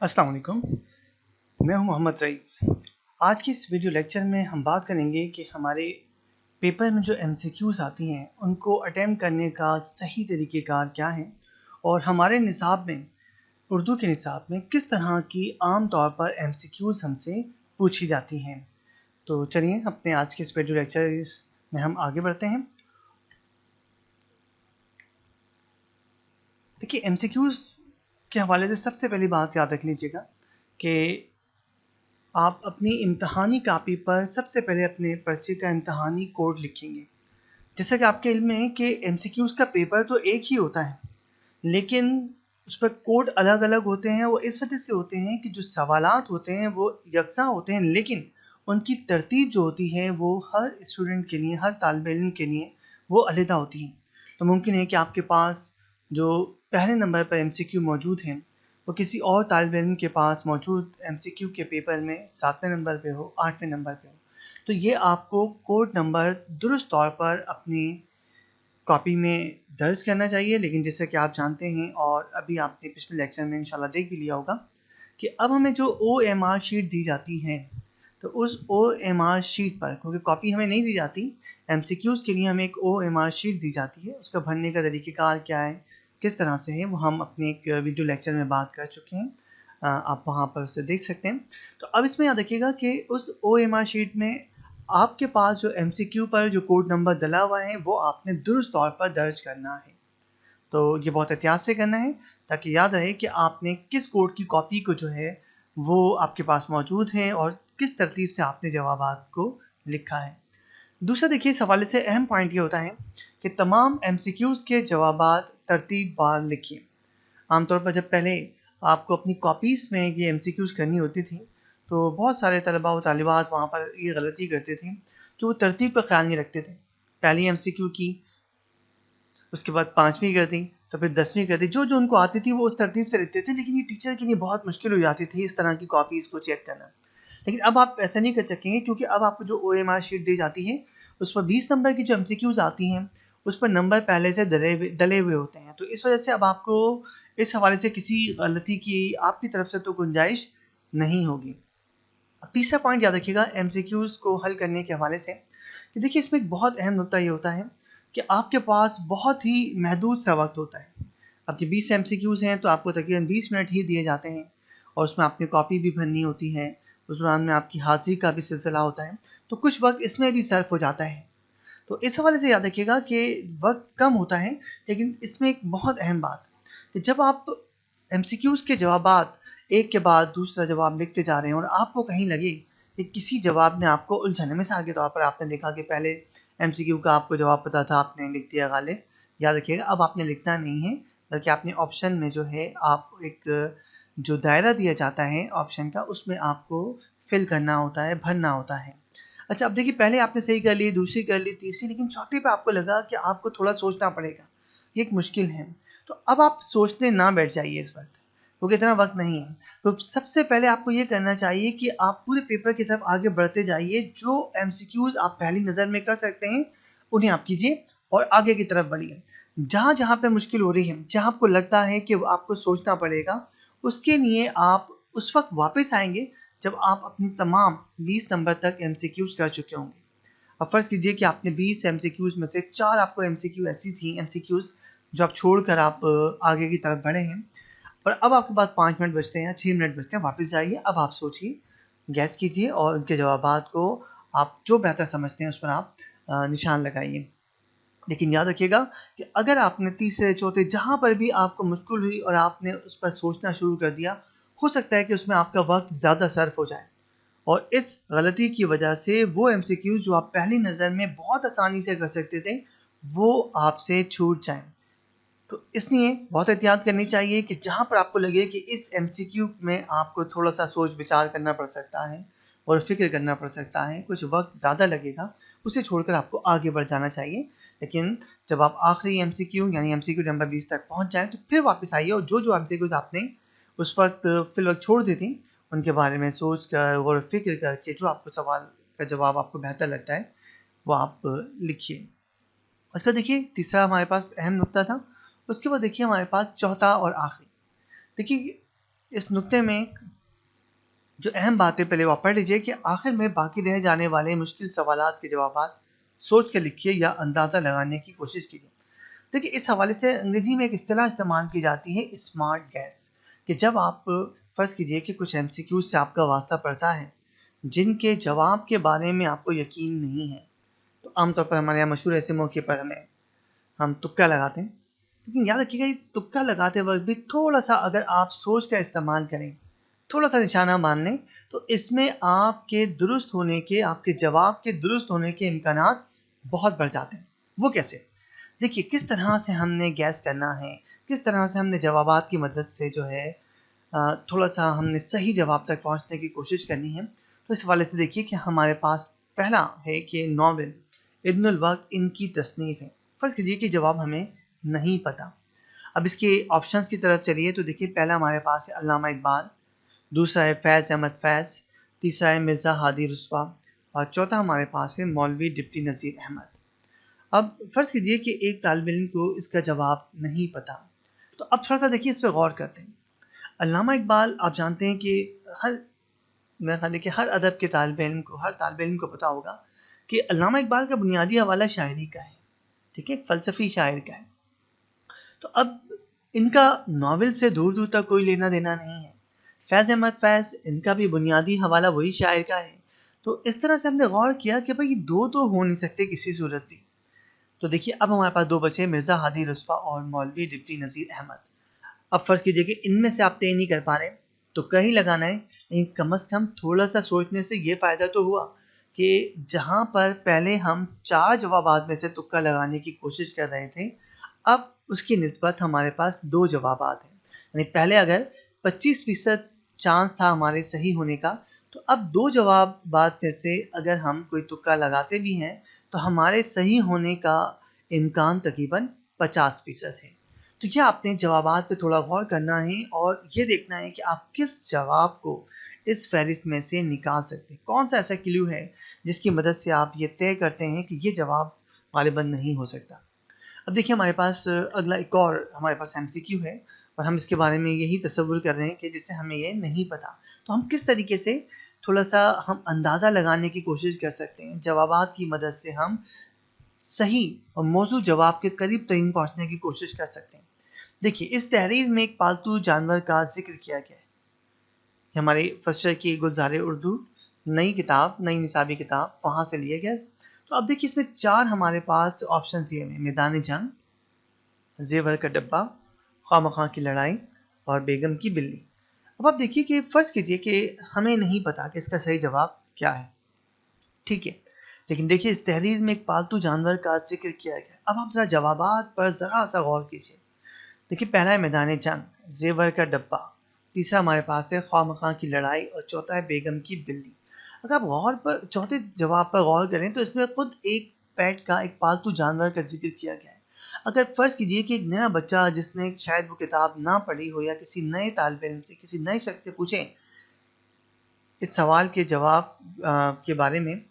अस्सलाम वालेकुम, मैं हूं मोहम्मद रईस। आज की इस वीडियो लेक्चर में हम बात करेंगे कि हमारे पेपर में जो एमसीक्यूज़ आती हैं उनको अटेम्प्ट करने का सही तरीक़ेकार क्या है और हमारे निसाब में, उर्दू के निसाब में किस तरह की आम तौर पर एमसीक्यूज़ हमसे पूछी जाती हैं। तो चलिए अपने आज के इस वीडियो लेक्चर में हम आगे बढ़ते हैं। देखिए, एमसीक्यूज़ के हवाले से सबसे पहली बात याद रख लीजिएगा कि आप अपनी इम्तहानी कापी पर सबसे पहले अपने पर्चे का इम्तहानी कोड लिखेंगे। जैसा कि आपके इल्म में है कि एमसीक्यूज़ का पेपर तो एक ही होता है, लेकिन उस पर कोड अलग अलग होते हैं। वो इस वजह से होते हैं कि जो सवालात होते हैं वो यकसा होते हैं, लेकिन उनकी तरतीब जो होती है वो हर स्टूडेंट के लिए, हर तालिब इल्म के लिए वो अलहदा होती है। तो मुमकिन है कि आपके पास जो पहले नंबर पर एमसीक्यू मौजूद हैं वो किसी और तालिब इल्म के पास मौजूद एमसीक्यू के पेपर में 7वें नंबर पे हो, 8वें नंबर पे हो। तो ये आपको कोड नंबर दुरुस्त तौर पर अपनी कॉपी में दर्ज करना चाहिए। लेकिन जैसे कि आप जानते हैं और अभी आपने पिछले लेक्चर में इंशाल्लाह देख भी लिया होगा कि अब हमें जो OMR शीट दी जाती है, तो उस OMR शीट पर, क्योंकि कॉपी हमें नहीं दी जाती, एमसीक्यूज़ के लिए हमें एक OMR शीट दी जाती है। उसका भरने का तरीक़ेकार क्या है, किस तरह से है, वो हम अपने एक वीडियो लेक्चर में बात कर चुके हैं। आप वहाँ पर उसे देख सकते हैं। तो अब इसमें याद रखिएगा कि उस OMR शीट में आपके पास जो एमसीक्यू पर जो कोड नंबर डला हुआ है वो आपने दुरुस्त तौर पर दर्ज करना है। तो ये बहुत एहतियात से करना है ताकि याद रहे कि आपने किस कोड की कॉपी को जो है वो आपके पास मौजूद है और किस तरतीब से आपने जवाबात को लिखा है। दूसरा देखिए, इस हवाले से अहम पॉइंट ये होता है कि तमाम एमसीक्यूज़ के जवाबात तरतीबवार लिखिए। आमतौर पर जब पहले आपको अपनी कॉपीज़ में ये एमसीक्यूज़ करनी होती थी, तो बहुत सारे तलबा व तालिबात वहाँ पर ये गलती करते थे कि वो तरतीब का ख्याल नहीं रखते थे। पहली एमसीक्यू की, उसके बाद 5वीं कर दी, तो फिर 10वीं कर दी। जो जो उनको आती थी वो उस तरतीब से लिखते थे, लेकिन ये टीचर के लिए बहुत मुश्किल हो जाती थी इस तरह की कॉपीज़ को चेक करना। लेकिन अब आप ऐसा नहीं कर सकेंगे, क्योंकि अब आपको जो OMR शीट दी जाती है उस पर 20 नंबर की जो एमसीक्यूज़ आती हैं उस पर नंबर पहले से डले हुए होते हैं। तो इस वजह से अब आपको इस हवाले से किसी गलती की आपकी तरफ से तो गुंजाइश नहीं होगी। तीसरा पॉइंट याद रखिएगा एमसीक्यूज़ को हल करने के हवाले से कि देखिए, इसमें एक बहुत अहम नुकता ये होता है कि आपके पास बहुत ही महदूद सा वक्त होता है। आपके 20 एमसीक्यूज़ हैं तो आपको तकरीबन 20 मिनट ही दिए जाते हैं और उसमें आपने कॉपी भी भरनी होती है। उस दौरान में आपकी हाज़िरी का भी सिलसिला होता है, तो कुछ वक्त इसमें भी सर्फ हो जाता है। तो इस हवाले से याद रखिएगा कि वक्त कम होता है, लेकिन इसमें एक बहुत अहम बात कि जब आप एमसीक्यूज़ के जवाबात एक के बाद दूसरा जवाब लिखते जा रहे हैं और आपको कहीं लगे कि किसी जवाब ने आपको उलझाने, मिसाल के तौर पर आपने देखा कि पहले एमसीक्यू का आपको जवाब पता था, आपने लिख दिया गालिब। याद रखिएगा अब आपने लिखना नहीं है, बल्कि आपने ऑप्शन में जो है आप एक जो दायरा दिया जाता है ऑप्शन का, उसमें आपको फिल करना होता है, भरना होता है। अच्छा, अब देखिए, पहले आपने सही कर ली, दूसरी कर ली, तीसरी, लेकिन चौथी पे आपको लगा कि आपको थोड़ा सोचना पड़ेगा, ये एक मुश्किल है। तो अब आप सोचने ना बैठ जाइए इस वक्त, क्योंकि इतना वक्त नहीं है। तो सबसे पहले आपको ये करना चाहिए कि आप पूरे पेपर की तरफ आगे बढ़ते जाइए। जो एमसीक्यूज़ आप पहली नज़र में कर सकते हैं उन्हें आप कीजिए और आगे की तरफ बढ़िए। जहाँ जहाँ पे मुश्किल हो रही है, जहाँ आपको लगता है कि आपको सोचना पड़ेगा, उसके लिए आप उस वक्त वापस आएंगे जब आप अपनी तमाम 20 नंबर तक एमसीक्यूज़ कर चुके होंगे। अब फ़र्ज़ कीजिए कि आपने 20 एमसीक्यूज़ में से 4 आपको एमसीक्यू ऐसी थी, एमसीक्यूज़ जो आप छोड़कर आप आगे की तरफ बढ़े हैं और अब आपके पास 5 मिनट बचते हैं या 6 मिनट बचते हैं। वापस जाइए, अब आप सोचिए, गैस कीजिए और उनके जवाबात को आप जो बेहतर समझते हैं उस पर आप निशान लगाइए। लेकिन याद रखिएगा कि अगर आपने तीसरे चौथे जहाँ पर भी आपको मुश्किल हुई और आपने उस पर सोचना शुरू कर दिया, हो सकता है कि उसमें आपका वक्त ज़्यादा सर्फ हो जाए और इस गलती की वजह से वो एमसीक्यू जो आप पहली नज़र में बहुत आसानी से कर सकते थे वो आपसे छूट जाएं। तो इसलिए बहुत एहतियात करनी चाहिए कि जहाँ पर आपको लगे कि इस एमसीक्यू में आपको थोड़ा सा सोच विचार करना पड़ सकता है और फिक्र करना पड़ सकता है, कुछ वक्त ज़्यादा लगेगा, उसे छोड़कर आपको आगे बढ़ जाना चाहिए। लेकिन जब आप आखिरी एमसीक्यू यानी एमसीक्यू नंबर 20 तक पहुँच जाएँ तो फिर वापस आइए और जो जो एमसीक्यूज आपने उस वक्त फिल वक्त छोड़ दी थी उनके बारे में सोच कर और फिक्र करके जो आपको सवाल का जवाब आपको बेहतर लगता है वो आप लिखिए। उसका देखिए, तीसरा हमारे पास अहम नुकता था। उसके बाद देखिए हमारे पास चौथा और आखिरी। देखिए, इस नुक्ते में जो अहम बातें पहले वो आप पढ़ लीजिए कि आखिर में बाकी रह जाने वाले मुश्किल सवालात के जवाब सोच कर लिखिए या अंदाज़ा लगाने की कोशिश कीजिए। देखिए, इस हवाले से अंग्रेज़ी में एक इस्तिलाह इस्तेमाल की जाती है स्मार्ट गैस, कि जब आप फ़र्ज़ कीजिए कि कुछ एमसीक्यू से आपका वास्ता पड़ता है जिनके जवाब के बारे में आपको यकीन नहीं है, तो आमतौर पर हमारे यहाँ मशहूर ऐसे मौके पर हम तुक्का लगाते हैं। लेकिन याद रखिएगा, ये तुक्का लगाते वक्त भी थोड़ा सा अगर आप सोच का इस्तेमाल करें, थोड़ा सा निशाना मान लें, तो इसमें आपके दुरुस्त होने के, आपके जवाब के दुरुस्त होने के इम्कानात बहुत बढ़ जाते हैं। वो कैसे? देखिए, किस तरह से हमने गैस करना है, किस तरह से हमने जवाबात की मदद से जो है थोड़ा सा हमने सही जवाब तक पहुंचने की कोशिश करनी है। तो इस हवाले से देखिए कि हमारे पास पहला है कि नॉवेल इब्नुल वक्त इनकी तसनीफ़ है। फ़र्ज़ कीजिए कि जवाब हमें नहीं पता। अब इसके ऑप्शंस की तरफ चलिए तो देखिए, पहला हमारे पास है अल्लामा इकबाल, दूसरा है फैज़ अहमद फैज़, तीसरा है मिर्ज़ा हादी रुस्वा और चौथा हमारे पास है मौलवी डिप्टी नज़ीर अहमद। अब फ़र्ज़ कीजिए कि एक तालिब इल्म को इसका जवाब नहीं पता, तो अब थोड़ा सा देखिए, इस पर गौर करते हैं। अल्लामा इकबाल, आप जानते हैं कि हर मेरा ख्याल है कि हर अदब के तालिब इल्म को, हर तालिब इल्म को पता होगा कि अल्लामा इकबाल का बुनियादी हवाला शायरी का है, ठीक है, एक फ़लसफ़ी शायर का है। तो अब इनका नावल से दूर दूर तक कोई लेना देना नहीं है। फैज़ अहमद फैज़, इनका भी बुनियादी हवाला वही शायर का है। तो इस तरह से हमने गौर किया कि भाई, दो तो हो नहीं सकते किसी सूरत भी। तो देखिए, अब हमारे पास दो बचे, मिर्ज़ा हादी रुस्वा और मौलवी डिप्टी नज़ीर अहमद। अब फ़र्ज़ कीजिए कि इनमें से आप तय नहीं कर पा रहे, तो कहीं लगाना है, लेकिन कम से कम थोड़ा सा सोचने से ये फ़ायदा तो हुआ कि जहाँ पर पहले हम 4 जवाबात में से तुक्का लगाने की कोशिश कर रहे थे, अब उसकी निस्बत हमारे पास 2 जवाबात हैं। यानी पहले अगर 25% चांस था हमारे सही होने का, तो अब 2 जवाबात में से अगर हम कोई तुक्का लगाते भी हैं, तो हमारे सही होने का इम्कान तकरीबन 50% है। तो ये आपने जवाबात पे थोड़ा गौर करना है और ये देखना है कि आप किस जवाब को इस फहरिस्त में से निकाल सकते हैं। कौन सा ऐसा क्लू है जिसकी मदद से आप ये तय करते हैं कि ये जवाब गालिबन नहीं हो सकता। अब देखिए, हमारे पास अगला एक और हमारे पास एमसीक्यू है और हम इसके बारे में यही तसव्वुर कर रहे हैं कि जैसे हमें ये नहीं पता, तो हम किस तरीके से थोड़ा सा हम अंदाज़ा लगाने की कोशिश कर सकते हैं। जवाबात की मदद से हम सही और मौजू जवाब के करीब तरीन पहुंचने की कोशिश कर सकते हैं। देखिए, इस तहरीर में एक पालतू जानवर का जिक्र किया गया है। हमारे फर्स्ट ईयर की गुलज़ार उर्दू नई किताब, नई निसाबी किताब, वहाँ से लिया गया। तो अब देखिए, इसमें 4 हमारे पास ऑप्शन दिए हुए हैं: मैदान जंग, जेवर का डब्बा, खामखा की लड़ाई और बेगम की बिल्ली। अब आप देखिए कि फ़र्ज़ कीजिए कि हमें नहीं पता कि इसका सही जवाब क्या है, ठीक है, लेकिन देखिए, इस तहरीर में एक पालतू जानवर का जिक्र किया गया। अब आप ज़रा जवाबात पर ज़रा सा गौर कीजिए। देखिए, पहला है मैदान जंग, जेवर का डब्बा, तीसरा हमारे पास है ख्वामखा की लड़ाई और चौथा है बेगम की बिल्ली। अगर आप गौर पर चौथे जवाब पर गौर करें तो इसमें खुद एक पेट का, एक पालतू जानवर का जिक्र किया गया है। अगर फ़र्ज़ कीजिए कि एक नया बच्चा जिसने शायद वो किताब ना पढ़ी हो या किसी नए तालिब इल्म से, किसी नए शख्स से पूछें इस सवाल के जवाब के बारे में,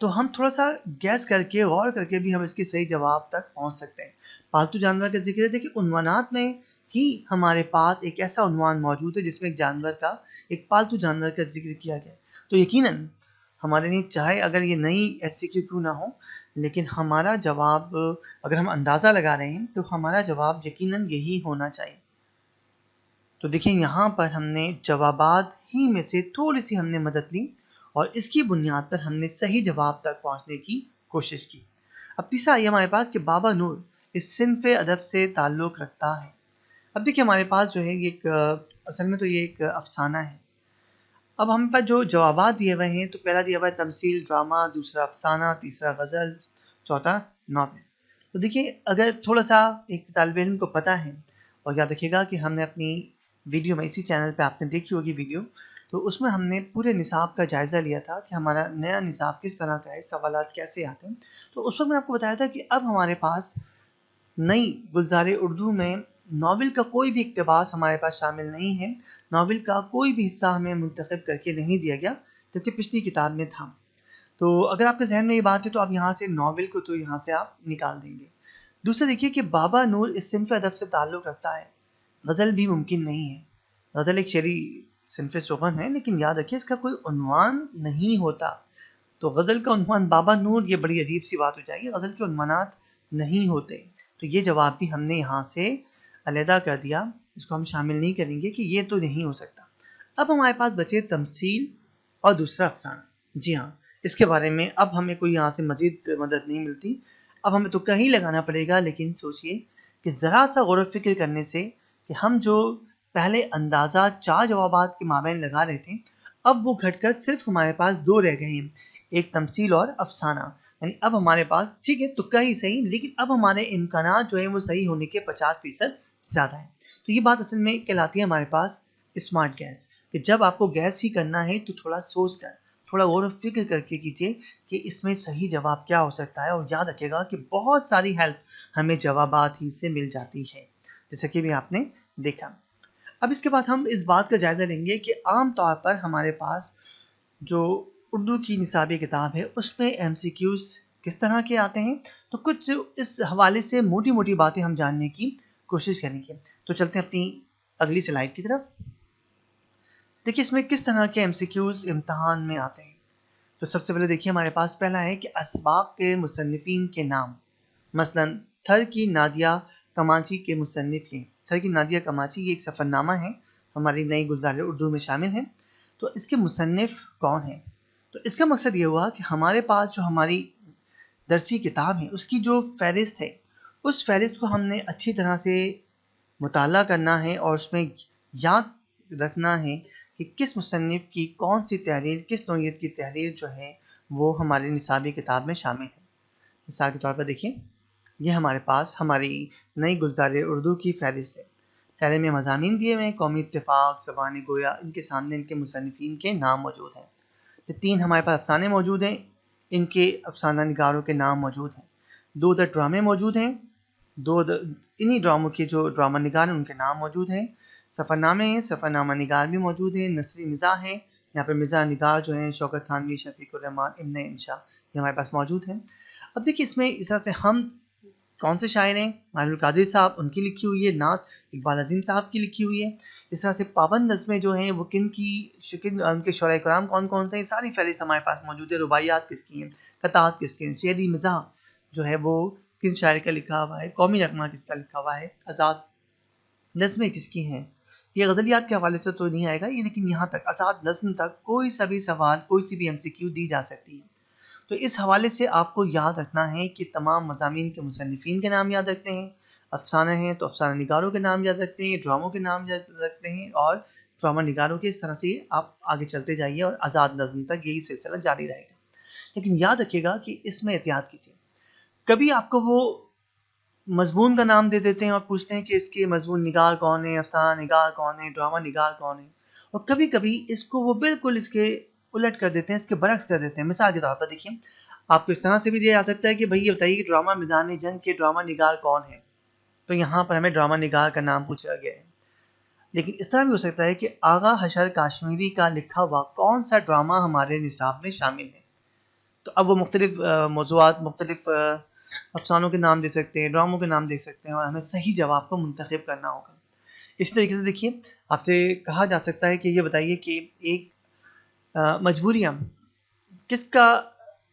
तो हम थोड़ा सा गैस करके, गौर करके भी हम इसके सही जवाब तक पहुंच सकते हैं। पालतू जानवर का जिक्र है, देखिए उन्वानात में ही हमारे पास एक ऐसा उन्वान मौजूद है जिसमें एक जानवर का, एक पालतू जानवर का जिक्र किया गया है। तो यकीनन हमारे लिए, चाहे अगर ये नई एमसीक्यू क्यों ना हो, लेकिन हमारा जवाब, अगर हम अंदाज़ा लगा रहे हैं, तो हमारा जवाब यकीनन यही होना चाहिए। तो देखिए, यहाँ पर हमने जवाबात ही में से थोड़ी सी हमने मदद ली और इसकी बुनियाद पर हमने सही जवाब तक पहुँचने की कोशिश की। अब तीसरा ये हमारे पास कि बाबा नूर इस सिन्फ़ अदब से ताल्लुक़ रखता है। अब देखिए, हमारे पास जो है ये एक असल में तो ये एक अफ़साना है। अब हम पर जो जवाबात दिए हुए हैं, तो पहला दिया हुआ है तमसील ड्रामा, दूसरा अफ़साना, तीसरा गज़ल, चौथा नॉवेल। तो देखिए, अगर थोड़ा सा एक तालिब इल्म को पता है, और याद रखिएगा कि हमने अपनी वीडियो में, इसी चैनल पे आपने देखी होगी वीडियो, तो उसमें हमने पूरे निसाब का जायज़ा लिया था कि हमारा नया निसाब किस तरह का है, सवालात कैसे आते हैं। तो उस वक्त मैंने आपको बताया था कि अब हमारे पास नई गुलज़ार उर्दू में नावल का कोई भी इक़्तिबास हमारे पास शामिल नहीं है। नावल का कोई भी हिस्सा हमें मुंतखब करके नहीं दिया गया, जबकि पिछली किताब में था। तो अगर आपके ज़हन में ये बात है, तो आप यहाँ से नावल को तो यहाँ से आप निकाल देंगे। दूसरा देखिए कि बाबा नूर इस सिन्फ़ अदब से ताल्लुक़ रखता है, गज़ल भी मुमकिन नहीं है। غزل ایک شعری صنف سخن ہے، لیکن یاد رکھیے اس کا کوئی عنوان نہیں ہوتا. تو غزل کا عنوان بابا نور، یہ بڑی عجیب سی بات ہو جائے گی، غزل کے عنوانات نہیں ہوتے. تو یہ جواب بھی ہم نے یہاں سے علیحدہ کر دیا، اس کو ہم شامل نہیں کریں گے کہ یہ تو نہیں ہو سکتا. اب ہمارے پاس بچے تمثیل اور دوسرا افسانہ. جی ہاں، اس کے بارے میں اب ہمیں کوئی یہاں سے مزید مدد نہیں ملتی، اب ہمیں تو کہیں لگانا پڑے گا. لیکن سوچئے کہ ذرا سا غور و فکر کرنے سے کہ ہم جو پہلے اندازہ 4 جوابات کے مابین لگا رہے تھے، اب وہ گھٹ کر صرف ہمارے پاس 2 رہ گئے ہیں، ایک تمثیل اور افسانہ. یعنی اب ہمارے پاس ٹھیک ہے تکا ہی صحیح، لیکن اب ہمارے امکانات جو ہیں وہ صحیح ہونے کے 50% زیادہ ہیں. تو یہ بات اصل میں کہلاتی ہے ہمارے پاس اسمارٹ گیس، کہ جب آپ کو گیس ہی کرنا ہے تو تھوڑا سوچ کر، تھوڑا غور و فکر کر کے کیجیے کہ اس میں صحیح جواب کیا ہو سکتا ہے. اور یاد رکھیے گا کہ بہت ساری ہیلپ ہمیں جوابات ہی سے مل جاتی ہے، جیسا کہ بھی آپ نے دیکھا. اب اس کے بعد ہم اس بات کا جائزہ لیں گے کہ عام طور پر ہمارے پاس جو اردو کی نصابی کتاب ہے اس میں ایم سی کیوز کس طرح کے آتے ہیں. تو کچھ اس حوالے سے موٹی موٹی باتیں ہم جاننے کی کوشش کریں گے. تو چلتے ہیں اپنی اگلی سلائڈ کی طرف. دیکھیے اس میں کس طرح کے ایم سی کیوز امتحان میں آتے ہیں. تو سب سے پہلے دیکھیے ہمارے پاس پہلا ہے کہ اسباق کے مصنفین کے نام. مثلا تھر کی نادیہ کماچی کے مصنف ہیں. تھر کی نادیہ کماچی یہ ایک سفر نامہ ہے، ہماری نئی گلزار اردو میں شامل ہے. تو اس کے مصنف کون ہیں؟ تو اس کا مقصد یہ ہوا کہ ہمارے پاس جو ہماری درسی کتاب ہے اس کی جو فہرست ہے، اس فہرست کو ہم نے اچھی طرح سے مطالعہ کرنا ہے اور اس میں یاد رکھنا ہے کہ کس مصنف کی کون سی تحریر، کس نوعیت کی تحریر جو ہے وہ ہماری نصابی کتاب میں شامل ہے. مثال کے طور پر دیکھیں، یہ ہمارے پاس ہماری نئی گلزار اردو کی فہرست ہے. پہلے میں مضامین دیے ہوئے ہیں، قومی اتفاق، زبان گویا، ان کے سامنے ان کے مصنفین کے نام موجود ہیں. 3 ہمارے پاس افسانے موجود ہیں، ان کے افسانہ نگاروں کے نام موجود ہیں. 2 ڈرامے موجود ہیں، انہی ڈراموں کے جو ڈرامہ نگار ہیں ان کے نام موجود ہیں. سفر نامے ہیں، سفر نامہ نگار بھی موجود ہیں. نثری مزاح ہے، یہاں پہ مزاح نگار جو ہیں شوکت تھانوی، شفیق الرحمان، ابن انشا، یہ ہمارے پاس موجود ہیں. اب دیکھیے اس میں اس طرح سے ہم کون سے شاعر ہیں، معین القادری صاحب، ان کی لکھی ہوئی ہے. نعت اقبال عظیم صاحب کی لکھی ہوئی ہے. اس طرح سے پابند نظمیں جو ہیں وہ کن کی، ان کے شعراء کرام کون کون سے ہیں، ساری فہرست ہمارے پاس موجود ہے. رباعیات کس کی ہیں، قطعات کس کے ہیں، شعری مزاح جو ہے وہ کس شاعر کا لکھا ہوا ہے، قومی نغمہ کس کا لکھا ہوا ہے، آزاد نظمیں کس کی ہیں. یہ غزلیات کے حوالے سے تو نہیں آئے گا یہ، لیکن یہاں تک آزاد نظم تک کوئی سا بھی سوال، کوئی سی بھی ایم سی کیو دی جا سکتی ہے. تو اس حوالے سے آپ کو یاد رکھنا ہے کہ تمام مضامین کے مصنفین کے نام یاد رکھتے ہیں. افسانہ ہیں تو افسانہ نگاروں کے نام یاد رکھتے ہیں، ڈراموں کے نام یاد رکھتے ہیں، اور ڈرامہ نگاروں کے اس طرح سے آپ آگے چلتے جائیے اور آزاد نظم تک یہی سلسلہ جاری رہے گا. لیکن یاد رکھیے گا کہ اس میں احتیاط کیجیے. کبھی آپ کو وہ مضمون کا نام دے دیتے ہیں اور پوچھتے ہیں کہ اس کے مضمون نگار کون ہے، افسانہ نگار کون ہے، ڈرامہ نگار کون ہے. اور کبھی کبھی اس کو وہ بالکل اس کے الٹ کر دیتے ہیں، اس کے برعکس کر دیتے ہیں. مثال کے طور پر دیکھیے آپ کو اس طرح سے بھی دیا جا سکتا ہے کہ بھئی یہ بتائیے کہ ڈرامہ میدان جنگ کے ڈرامہ نگار کون ہے. تو یہاں پر ہمیں ڈرامہ نگار کا نام پوچھا گیا ہے. لیکن اس طرح بھی ہو سکتا ہے کہ آغا حشر کاشمیری کا لکھا ہوا کون سا ڈرامہ ہمارے نصاب میں شامل ہے. تو اب وہ مختلف موضوعات، مختلف افسانوں کے نام دے سکتے ہیں، ڈراموں کے نام دے سکتے ہیں، اور ہمیں صحیح جواب کو منتخب کرنا ہوگا. اس طریقے سے دیکھیے آپ سے کہا جا سکتا ہے کہ یہ بتائیے کہ ایک مجبوریاں کس کا،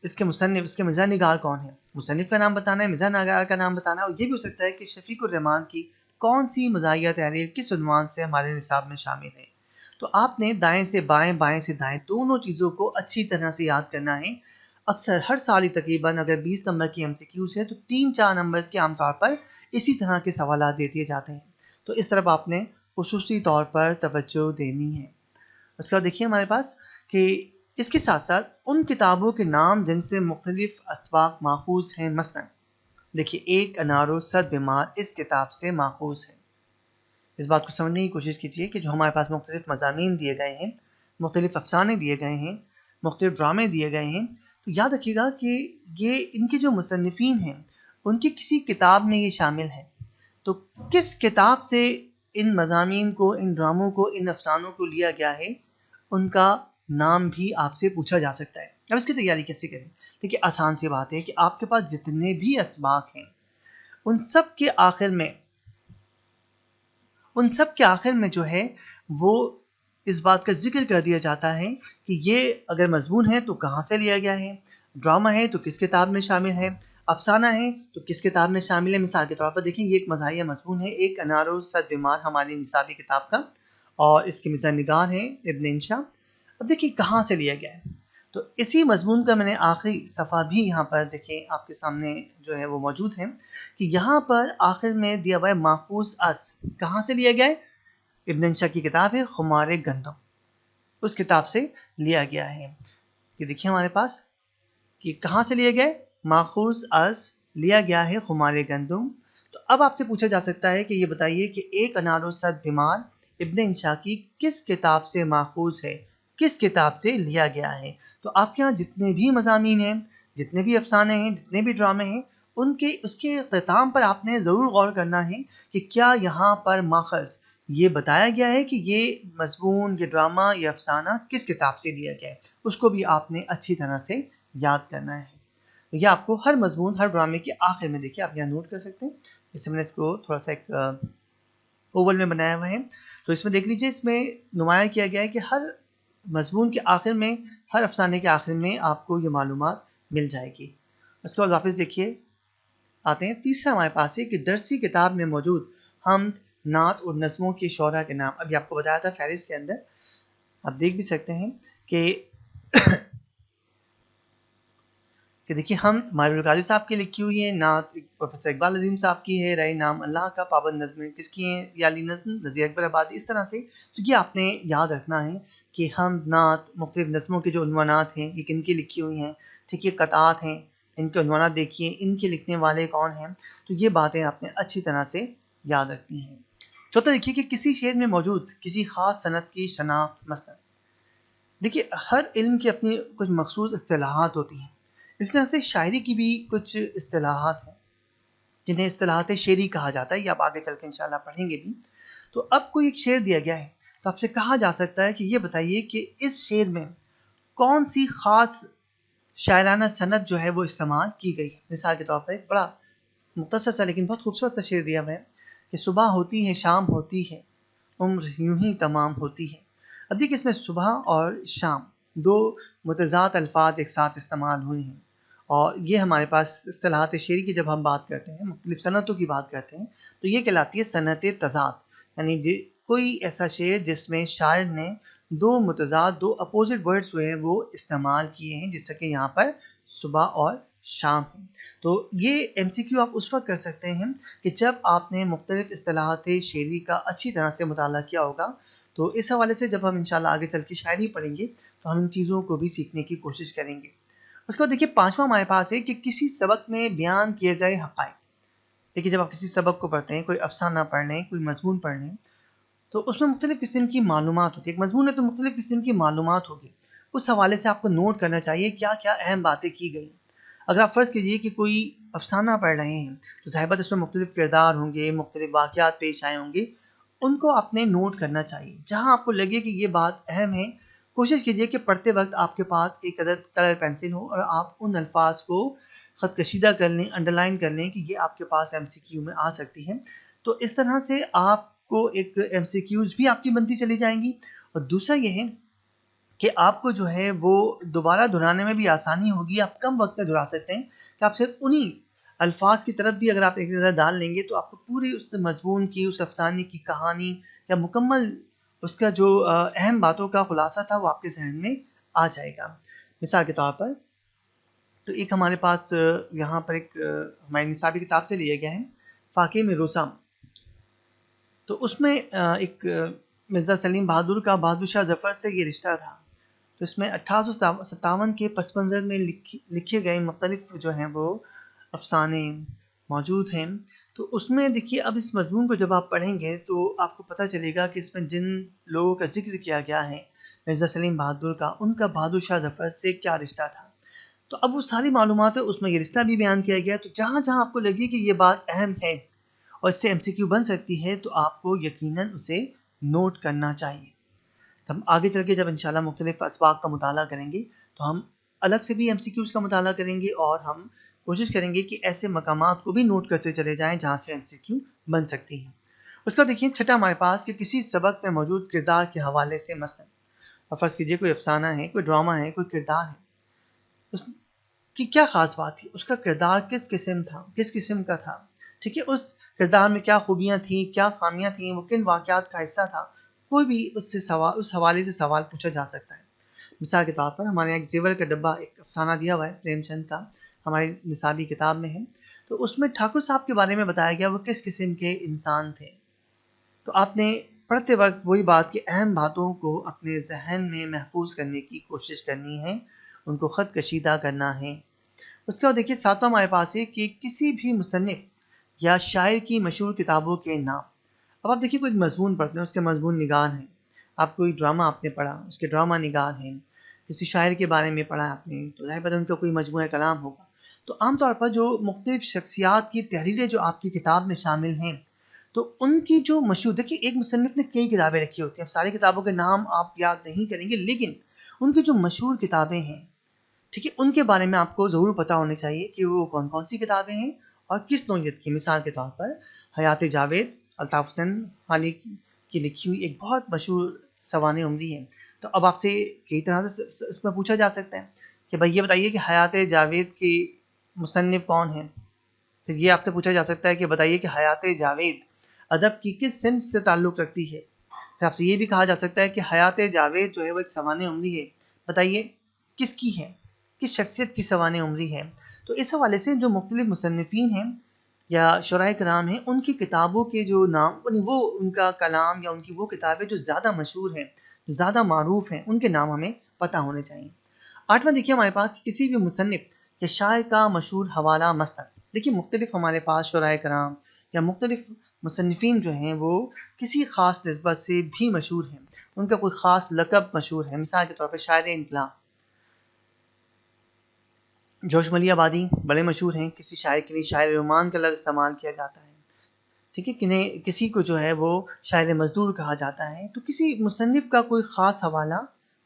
اس کے مصنف، اس کے مزاح نگار کون ہے. مصنف کا نام بتانا ہے، مزاح نگار کا نام بتانا ہے. اور یہ بھی ہو سکتا ہے کہ شفیق الرحمان کی کون سی مزاحیہ تحریر کس عنوان سے ہمارے نصاب میں شامل ہے. تو آپ نے دائیں سے بائیں، بائیں سے دائیں دونوں چیزوں کو اچھی طرح سے یاد کرنا ہے. اکثر ہر سال ہی تقریباً اگر 20 نمبر کی ایم سی کیوز ہے تو 3-4 نمبرز کے عام طور پر اسی طرح کے سوالات دے دیے جاتے ہیں. تو اس طرف آپ نے خصوصی طور پر توجہ دینی ہے. اس کے بعد دیکھیے ہمارے پاس کہ اس کے ساتھ ساتھ ان کتابوں کے نام جن سے مختلف اسباق ماخوذ ہیں. مثلا دیکھیے ایک انارو صد بیمار اس کتاب سے ماخوذ ہے. اس بات کو سمجھنے کی کوشش کیجیے کہ جو ہمارے پاس مختلف مضامین دیے گئے ہیں، مختلف افسانے دیے گئے ہیں، مختلف ڈرامے دیے گئے ہیں، تو یاد رکھیے گا کہ یہ ان کے جو مصنفین ہیں ان کی کسی کتاب میں یہ شامل ہے. تو کس کتاب سے ان مضامین کو، ان ڈراموں کو، ان افسانوں کو لیا گیا ہے، ان کا نام بھی آپ سے پوچھا جا سکتا ہے. اب اس کی تیاری کیسے کریں؟ دیکھیے آسان سی بات ہے کہ آپ کے پاس جتنے بھی اسباق ہیں ان سب کے آخر میں उन सब के आखिर में जो है वो इस बात का जिक्र कर दिया जाता है कि ये अगर मजमून है तो कहाँ से लिया गया है, ड्रामा है तो किस किताब में शामिल है, अफसाना है तो किस किताब में शामिल है। मिसाल के तौर पर देखें, ये एक मज़ाहिया मजमून है, एक अनारो सद बीमार हमारी निसाबी किताब का, और इसके मिज़ानिगार हैं इब्न इंशा। अब देखिए कहाँ से लिया गया है, तो इसी मजमून का मैंने आखिरी सफ़ा भी यहाँ पर देखें आपके सामने जो है वो मौजूद है कि यहाँ पर आखिर में दिया हुआ है माखूज अस, कहाँ से लिया गया है, इब्न इंशा की किताब है खुमार गंदम, उस किताब से लिया गया है। ये देखिए हमारे पास कि कहाँ से लिया गया है, माखूज अस लिया गया है खुमार गंदम। तो अब आपसे पूछा जा सकता है कि ये बताइए कि एक अनारो सद बीमार इब्न इंशा की किस किताब से माखूज है, किस किताब से लिया गया है। तो आपके यहाँ जितने भी मज़ामीन हैं, जितने भी अफसाने हैं, जितने भी ड्रामे हैं, उनके उसके इख्तिताम पर आपने ज़रूर गौर करना है कि क्या यहाँ पर माखज़ ये बताया गया है कि ये मज़मून, ये ड्रामा, ये अफसाना किस किताब से लिया गया है, उसको भी आपने अच्छी तरह से याद करना है। तो ये आपको हर मज़मून, हर ड्रामे के आखिर में देखिए आप यहाँ नोट कर सकते हैं। जैसे मैंने इसको थोड़ा सा एक ओवल में बनाया हुआ है, तो इसमें देख लीजिए, इसमें नुमाया किया गया है कि हर मज़मून के आखिर में, हर अफसाने के आखिर में आपको ये मालूमात मिल जाएगी। उसके बाद वापस देखिए आते हैं, तीसरा हमारे पास है कि दरसी किताब में मौजूद हमद, नात और नज़मों के शोरा के नाम। अभी आपको बताया था फहरिस्त के अंदर, आप देख भी सकते हैं कि देखिए हम मारिबुल कादी साहब की लिखी हुई है, नात प्रोफेसर इकबाल अजीम साहब की है, रहे नाम अल्लाह का, पाबंद नज़में किसकी हैं, याली नज़्म नज़ीर अकबर आबादी, इस तरह से। तो ये आपने याद रखना है कि हम नात मुख्तलिफ नज़मों के जो उन्वानात हैं ये किन की लिखी हुई हैं, ठीक है, कतात हैं, इनके उन्वानात देखिए, इनके लिखने वाले कौन हैं, तो ये बातें आपने अच्छी तरह से याद रखनी हैं। चौथा देखिए कि किसी शेर में मौजूद किसी ख़ास सनत की शनाख्त, मसलन देखिए हर इल्म की अपनी कुछ मखसूस इस्तिलाहात होती हैं, इस तरह से शायरी की भी कुछ इस्तिलाहात हैं जिन्हें इस्तिलाहात शेरी कहा जाता है, ये आप आगे चल के इंशाल्लाह पढ़ेंगे भी। तो अब कोई एक शेर दिया गया है तो आपसे कहा जा सकता है कि ये बताइए कि इस शेर में कौन सी ख़ास शायराना सनत जो है वो इस्तेमाल की गई है। मिसाल के तौर पर एक बड़ा मुख्तसर सा लेकिन बहुत खूबसूरत सा शेर दिया हुआ है कि सुबह होती है शाम होती है, उम्र यूं ही तमाम होती है। अब देखिए इसमें सुबह और शाम दो मुतज़ाद अल्फाज एक साथ इस्तेमाल हुए हैं, और ये हमारे पास इस्तिलाहात शेरी की जब हम बात करते हैं, मुख्तलिफ सनतों की बात करते हैं, तो ये कहलाती है सनत तज़ाद, यानी कोई ऐसा शेर जिसमें शायर ने दो मुतज़ाद, दो अपोजिट वर्ड्स जो है वो इस्तेमाल किए हैं, जिससे कि यहाँ पर सुबह और शाम है। तो ये MCQ आप उस वक्त कर सकते हैं कि जब आपने मुख्तलिफ इस्तिलाहात शेरी का अच्छी तरह से मुताला किया होगा। तो इस हवाले से जब हम इंशाल्लाह आगे चल के शायरी पढ़ेंगे तो हम इन चीज़ों को भी सीखने की कोशिश करेंगे। उसके बाद देखिए पांचवा हमारे पास है कि किसी सबक में बयान किए गए हक़ाइक़। देखिए जब आप किसी सबक को पढ़ते हैं, कोई अफसाना पढ़ लें, कोई मजमून पढ़ लें, तो उसमें मुख्तलिफ किस्म की मालूमात होती है। एक मजमून है तो मुख्तलिफ किस्म की मालूमात होगी, उस हवाले से आपको नोट करना चाहिए क्या क्या अहम बातें की गई। अगर आप फ़र्ज़ कीजिए कि कोई अफसाना पढ़ रहे हैं तो ज़ाहिर बात है उसमें मुख्तलिफ किरदार होंगे, मुख्तलिफ वाक़यात पेश आए होंगे, उनको आपने नोट करना चाहिए। जहाँ आपको लगे कि ये बात अहम है, कोशिश कीजिए कि पढ़ते वक्त आपके पास एक अदद कलर पेंसिल हो और आप उन अल्फाज को ख़त कशीदा कर लें, अंडरलाइन कर लें कि ये आपके पास MCQ में आ सकती है। तो इस तरह से आपको एक MCQs भी आपकी बनती चली जाएंगी। और दूसरा ये है कि आपको जो है वो दोबारा दोहराने में भी आसानी होगी, आप कम वक्त में दोहरा सकते हैं कि आप सिर्फ उन्हीं अल्फाज की तरफ भी अगर आप एक नज़र डाल लेंगे तो आपको पूरी उस मजमून की, उस अफसाने की कहानी या मुकम्मल उसका जो अहम बातों का खुलासा था वो आपके जहन में आ जाएगा। मिसाल के तौर पर तो एक हमारे पास यहाँ पर एक हमारी निसाबी किताब से लिया गया है फाक़े में रोज़ा। तो उसमें एक मिर्ज़ा सलीम बहादुर का बहादुर शाह ज़फ़र से ये रिश्ता था। तो इसमें 1857 के पस मंज़र में लिखे गए मुख्तलिफ जो हैं वो अफसाने मौजूद हैं। तो उसमें देखिए अब इस मज़मून को जब आप पढ़ेंगे तो आपको पता चलेगा कि इसमें जिन लोगों का ज़िक्र किया गया है मिर्ज़ा सलीम बहादुर का, उनका बहादुर शाह ज़फ़र से क्या रिश्ता था। तो अब वो सारी मालूमात है, उसमें ये रिश्ता भी बयान किया गया। तो जहाँ जहाँ आपको लगे कि ये बात अहम है और इससे MCQ बन सकती है तो आपको यकीनन उसे नोट करना चाहिए। हम आगे चल के जब इंशाल्लाह मुख्तलिफ असबाक का मुताला करेंगे तो हम अलग से भी MCQs का मुताला करेंगे और हम कोशिश करेंगे कि ऐसे मकामात को भी नोट करते चले जाएं जहाँ से MCQ बन सकती हैं। اس کا دیکھیے چھٹا ہمارے پاس کہ کسی سبق میں موجود کردار کے حوالے سے مثلا فرض کیجیے کوئی افسانہ ہے، کوئی ڈرامہ ہے، کوئی کردار ہے، اس کی کیا خاص بات تھی، اس کا کردار کس قسم کا تھا، ٹھیک ہے، اس کردار میں کیا خوبیاں تھیں، کیا خامیاں تھیں، وہ کن واقعات کا حصہ تھا، کوئی بھی اس حوالے سے سوال پوچھا جا سکتا ہے۔ مثال کے طور پر ہمارے یہاں ایک زیور کا ڈبہ ایک افسانہ دیا ہوا ہے پریم چند کا، ہماری نصابی کتاب میں ہے، تو اس میں ٹھاکر صاحب کے بارے میں بتایا گیا وہ کس قسم کے انسان تھے۔ تو آپ نے پڑھتے وقت وہی بات کہ اہم باتوں کو اپنے ذہن میں محفوظ کرنے کی کوشش کرنی ہے، ان کو خط کشیدہ کرنا ہے۔ اس کے بعد دیکھیے ساتواں ہمارے پاس ہے کہ کسی بھی مصنف یا شاعر کی مشہور کتابوں کے نام۔ اب آپ دیکھیے کوئی مضمون پڑھتے ہیں، اس کے مضمون نگار ہیں، آپ کوئی ڈرامہ آپ نے پڑھا، اس کے ڈرامہ نگار ہیں، کسی شاعر کے بارے میں پڑھا آپ نے تو ظاہر بات ہے ان کا کوئی مجموعہ کلام ہوگا۔ تو عام طور پر جو مختلف شخصیات کی تحریریں جو آپ کی کتاب میں شامل ہیں، تو ان کی جو مشہور، دیکھیے ایک مصنف نے کئی کتابیں رکھی ہوتی ہیں، اب ساری کتابوں کے نام آپ یاد نہیں کریں گے، لیکن ان کی جو مشہور کتابیں ہیں، ٹھیک ہے، ان کے بارے میں آپ کو ضرور پتہ ہونے چاہیے کہ وہ کون کون سی کتابیں ہیں اور کس نوعیت کی۔ مثال کے طور پر حیات جاوید الطاف حسین حالی کی لکھی ہوئی ایک بہت مشہور سوانح عمری ہے۔ تو اب آپ سے کئی طرح سے اس میں پوچھا جا سکتا ہے کہ بھائی یہ بتائیے کہ حیات جاوید کے مصنف کون ہیں، پھر یہ آپ سے پوچھا جا سکتا ہے کہ بتائیے کہ حیات جاوید ادب کی کس صنف سے تعلق رکھتی ہے، پھر آپ سے یہ بھی کہا جا سکتا ہے کہ حیات جاوید جو ہے وہ ایک سوانح عمری ہے، بتائیے کس کی ہے، کس شخصیت کی سوانح عمری ہے۔ تو اس حوالے سے جو مختلف مصنفین ہیں یا شعراء کرام ہیں، ان کی کتابوں کے جو نام، وہ ان کا کلام یا ان کی وہ کتابیں جو زیادہ مشہور ہیں، جو زیادہ معروف ہیں، ان کے نام ہمیں پتہ ہونے چاہیے۔ آٹھواں دیکھیے ہمارے پاس کسی بھی مصنف یا شاعر کا مشہور حوالہ مستند۔ دیکھیے مختلف ہمارے پاس شعراء کرام یا مختلف مصنفین جو ہیں وہ کسی خاص نسبت سے بھی مشہور ہیں، ان کا کوئی خاص لقب مشہور ہے۔ مثال کے طور پر شاعر انقلاب جوش ملی آبادی بڑے مشہور ہیں، کسی شاعر کے لیے شاعر رومان کا لفظ استعمال کیا جاتا ہے، ٹھیک ہے، کسی کو جو ہے وہ شاعر مزدور کہا جاتا ہے۔ تو کسی مصنف کا کوئی خاص حوالہ،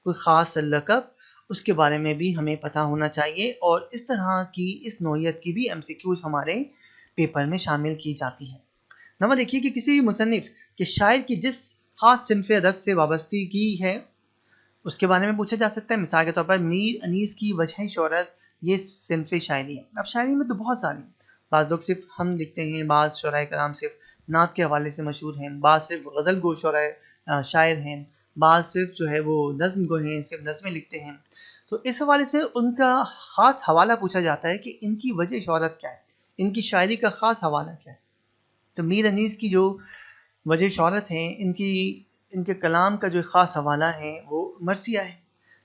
کوئی خاص لقب، اس کے بارے میں بھی ہمیں پتہ ہونا چاہیے، اور اس طرح کی اس نوعیت کی بھی MCQs ہمارے پیپر میں شامل کی جاتی ہیں۔ نمبر دیکھیے کہ کسی بھی مصنف کے شاعر کی جس خاص صنف ادب سے وابستگی ہے اس کے بارے میں پوچھا جا سکتا ہے۔ مثال کے طور پر میر انیس کی وجہ شہرت یہ صنف شاعری ہے۔ اب شاعری میں تو بہت ساری، بعض لوگ صرف ہم لکھتے ہیں، بعض شعراء کرام صرف نعت کے حوالے سے مشہور ہیں، بعض صرف غزل گو شاعر ہیں، بعض صرف جو ہے وہ نظم گو ہیں، صرف نظمیں لکھتے ہیں۔ تو اس حوالے سے ان کا خاص حوالہ پوچھا جاتا ہے کہ ان کی وجہ شہرت کیا ہے، ان کی شاعری کا خاص حوالہ کیا ہے۔ تو میر انیس کی جو وجہ شہرت ہیں، ان کے کلام کا جو خاص حوالہ ہے وہ مرثیہ ہے۔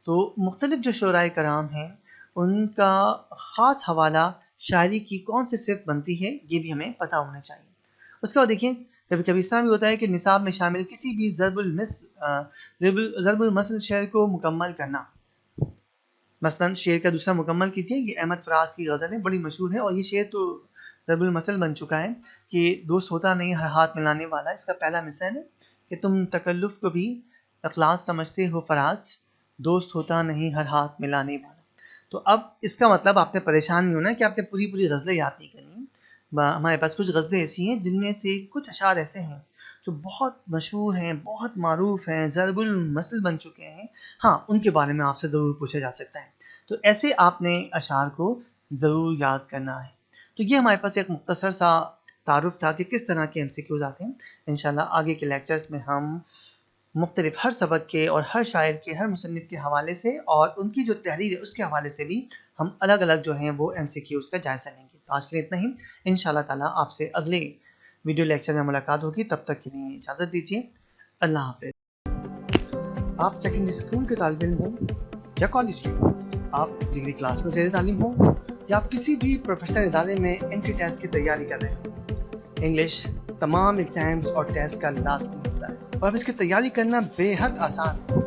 تو مختلف جو شعراء کرام ہیں ان کا خاص حوالہ شاعری کی کون سے صرف بنتی ہے، یہ بھی ہمیں پتہ ہونا چاہیے۔ اس کے بعد دیکھیں کبھی کبھی اس طرح بھی ہوتا ہے کہ نصاب میں شامل کسی بھی ضرب المثل شعر کو مکمل کرنا۔ مثلا شعر کا دوسرا مکمل کیجیے، یہ احمد فراز کی غزل ہے، بڑی مشہور ہے، اور یہ شعر تو ضرب المثل بن چکا ہے کہ دوست ہوتا نہیں ہر ہاتھ ملانے والا۔ اس کا پہلا مثال ہے کہ تم تکلف کو بھی اخلاص سمجھتے ہو فراز، دوست ہوتا نہیں ہر ہاتھ ملانے والا۔ تو اب اس کا مطلب آپ نے پریشان نہیں ہونا کہ آپ نے پوری غزلیں یاد نہیں کرنی۔ ہمارے پاس کچھ غزلیں ایسی ہیں جن میں سے کچھ اشعار ایسے ہیں جو بہت مشہور ہیں، بہت معروف ہیں، ضرب المثل بن چکے ہیں، ہاں ان کے بارے میں آپ سے ضرور پوچھا جا سکتا ہے۔ تو ایسے آپ نے اشعار کو ضرور یاد کرنا ہے۔ تو یہ ہمارے پاس ایک مختصر سا تعارف تھا کہ کس طرح کے MCQs آتے ہیں۔ انشاءاللہ آگے کے لیکچرز میں ہم مختلف ہر سبق کے اور ہر شاعر کے، ہر مصنف کے حوالے سے اور ان کی جو تحریر ہے اس کے حوالے سے بھی ہم الگ الگ جو ہیں وہ MCQs کا جائزہ لیں گے۔ تو آج کے لیے اتنا ہی، انشاءاللہ تعالیٰ آپ سے اگلے ویڈیو لیکچر میں ملاقات ہوگی، تب تک کے لیے اجازت دیجیے، اللہ حافظ۔ آپ سیکنڈری اسکول کے طالب علم ہوں یا کالج کے، آپ ڈگری کلاس میں زیر تعلیم ہوں یا آپ کسی بھی پروفیشنل ادارے میں انٹری ٹیسٹ کی تیاری کر رہے ہیں، انگلش تمام ایگزامز اور ٹیسٹ کا لازمی حصہ ہے اور اب اس کی تیاری کرنا بے حد آسان ہے۔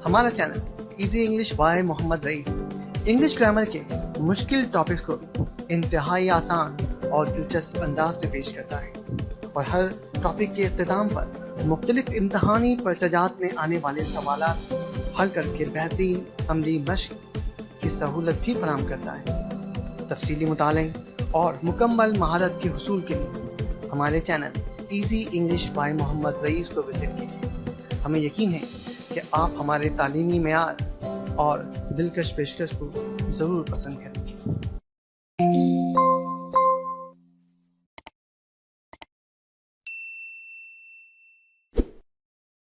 ہمارا channel easy English by Mohammad Raees English grammar کے مشکل ٹاپکس کو انتہائی آسان اور دلچسپ انداز میں پیش کرتا ہے، اور ہر ٹاپک کے اختتام پر مختلف امتحانی پرچہ جات میں آنے والے سوالات حل کر کے بہترین عملی مشق کی سہولت بھی فراہم کرتا ہے۔ تفصیلی مطالعے اور مکمل مہارت کے حصول کے لیے ہمارے channel easy English by Mohammad رئیس کو وزٹ کیجیے۔ ہمیں یقین ہے کہ آپ ہمارے تعلیمی معیار اور دلکش پیشکش کو ضرور پسند کریں گے۔